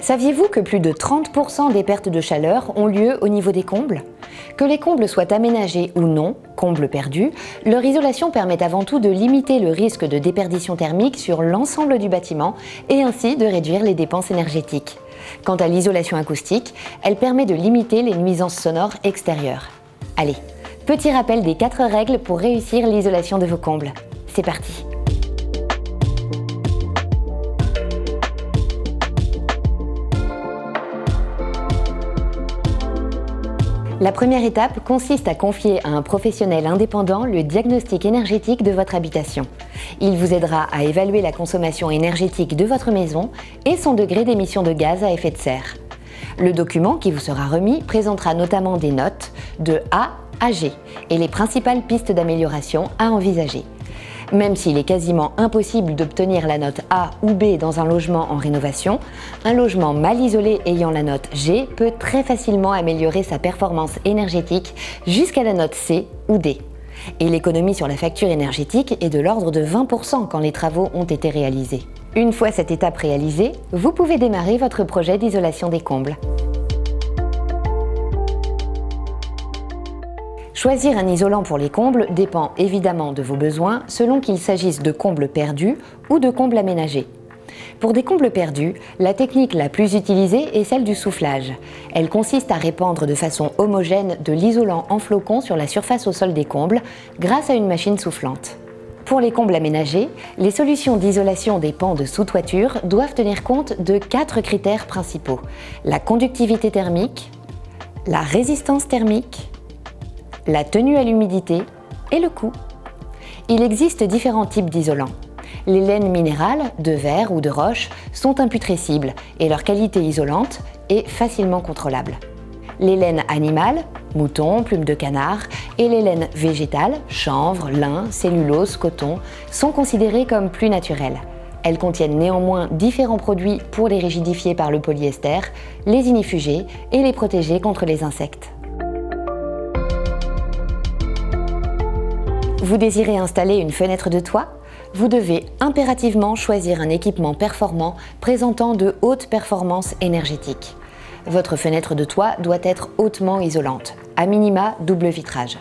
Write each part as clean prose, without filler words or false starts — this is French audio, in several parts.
Saviez-vous que plus de 30% des pertes de chaleur ont lieu au niveau des combles ? Que les combles soient aménagés ou non, combles perdus, leur isolation permet avant tout de limiter le risque de déperdition thermique sur l'ensemble du bâtiment et ainsi de réduire les dépenses énergétiques. Quant à l'isolation acoustique, elle permet de limiter les nuisances sonores extérieures. Allez, petit rappel des 4 règles pour réussir l'isolation de vos combles. C'est parti! La première étape consiste à confier à un professionnel indépendant le diagnostic énergétique de votre habitation. Il vous aidera à évaluer la consommation énergétique de votre maison et son degré d'émission de gaz à effet de serre. Le document qui vous sera remis présentera notamment des notes de A à G et les principales pistes d'amélioration à envisager. Même s'il est quasiment impossible d'obtenir la note A ou B dans un logement en rénovation, un logement mal isolé ayant la note G peut très facilement améliorer sa performance énergétique jusqu'à la note C ou D. Et l'économie sur la facture énergétique est de l'ordre de 20% quand les travaux ont été réalisés. Une fois cette étape réalisée, vous pouvez démarrer votre projet d'isolation des combles. Choisir un isolant pour les combles dépend évidemment de vos besoins selon qu'il s'agisse de combles perdus ou de combles aménagés. Pour des combles perdus, la technique la plus utilisée est celle du soufflage. Elle consiste à répandre de façon homogène de l'isolant en flocons sur la surface au sol des combles grâce à une machine soufflante. Pour les combles aménagés, les solutions d'isolation des pans de sous-toiture doivent tenir compte de 4 critères principaux: la conductivité thermique, la résistance thermique, la tenue à l'humidité et le coût. Il existe différents types d'isolants. Les laines minérales, de verre ou de roche, sont imputrescibles et leur qualité isolante est facilement contrôlable. Les laines animales, mouton, plumes de canard, et les laines végétales, chanvre, lin, cellulose, coton, sont considérées comme plus naturelles. Elles contiennent néanmoins différents produits pour les rigidifier par le polyester, les inifuger et les protéger contre les insectes. Vous désirez installer une fenêtre de toit ? Vous devez impérativement choisir un équipement performant présentant de hautes performances énergétiques. Votre fenêtre de toit doit être hautement isolante, à minima double vitrage.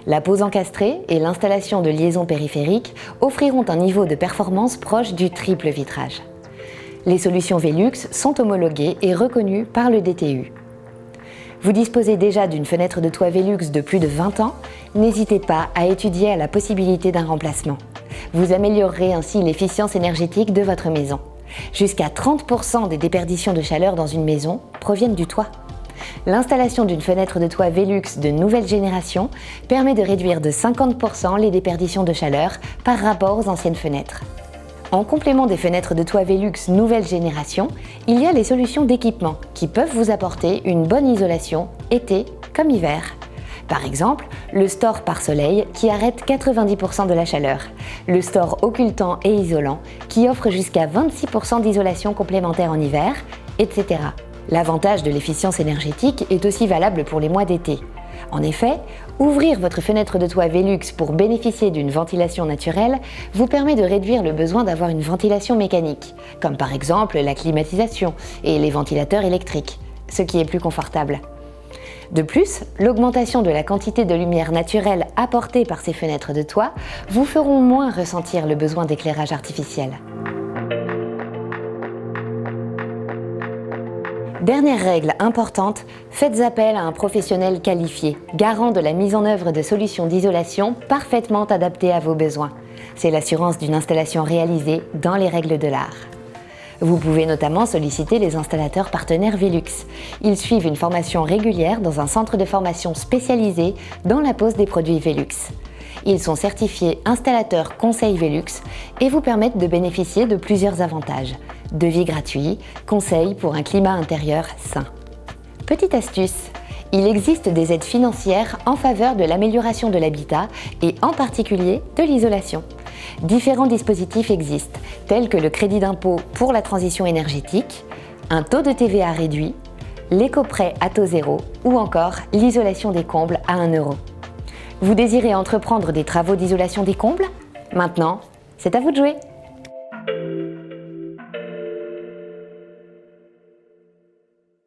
La pose encastrée et l'installation de liaisons périphériques offriront un niveau de performance proche du triple vitrage. Les solutions Velux sont homologuées et reconnues par le DTU. Vous disposez déjà d'une fenêtre de toit Velux de plus de 20 ans, n'hésitez pas à étudier la possibilité d'un remplacement. Vous améliorerez ainsi l'efficience énergétique de votre maison. Jusqu'à 30% des déperditions de chaleur dans une maison proviennent du toit. L'installation d'une fenêtre de toit Velux de nouvelle génération permet de réduire de 50% les déperditions de chaleur par rapport aux anciennes fenêtres. En complément des fenêtres de toit Velux nouvelle génération, il y a les solutions d'équipement qui peuvent vous apporter une bonne isolation été comme hiver. Par exemple, le store pare-soleil qui arrête 90% de la chaleur, le store occultant et isolant qui offre jusqu'à 26% d'isolation complémentaire en hiver, etc. L'avantage de l'efficience énergétique est aussi valable pour les mois d'été. En effet, ouvrir votre fenêtre de toit Velux pour bénéficier d'une ventilation naturelle vous permet de réduire le besoin d'avoir une ventilation mécanique, comme par exemple la climatisation et les ventilateurs électriques, ce qui est plus confortable. De plus, l'augmentation de la quantité de lumière naturelle apportée par ces fenêtres de toit vous feront moins ressentir le besoin d'éclairage artificiel. Dernière règle importante, faites appel à un professionnel qualifié, garant de la mise en œuvre de solutions d'isolation parfaitement adaptées à vos besoins. C'est l'assurance d'une installation réalisée dans les règles de l'art. Vous pouvez notamment solliciter les installateurs partenaires Velux. Ils suivent une formation régulière dans un centre de formation spécialisé dans la pose des produits Velux. Ils sont certifiés installateurs conseil Velux et vous permettent de bénéficier de plusieurs avantages. Devis gratuit, conseils pour un climat intérieur sain. Petite astuce, il existe des aides financières en faveur de l'amélioration de l'habitat et en particulier de l'isolation. Différents dispositifs existent, tels que le crédit d'impôt pour la transition énergétique, un taux de TVA réduit, l'éco-prêt à taux zéro ou encore l'isolation des combles à 1 €. Vous désirez entreprendre des travaux d'isolation des combles ? Maintenant, c'est à vous de jouer!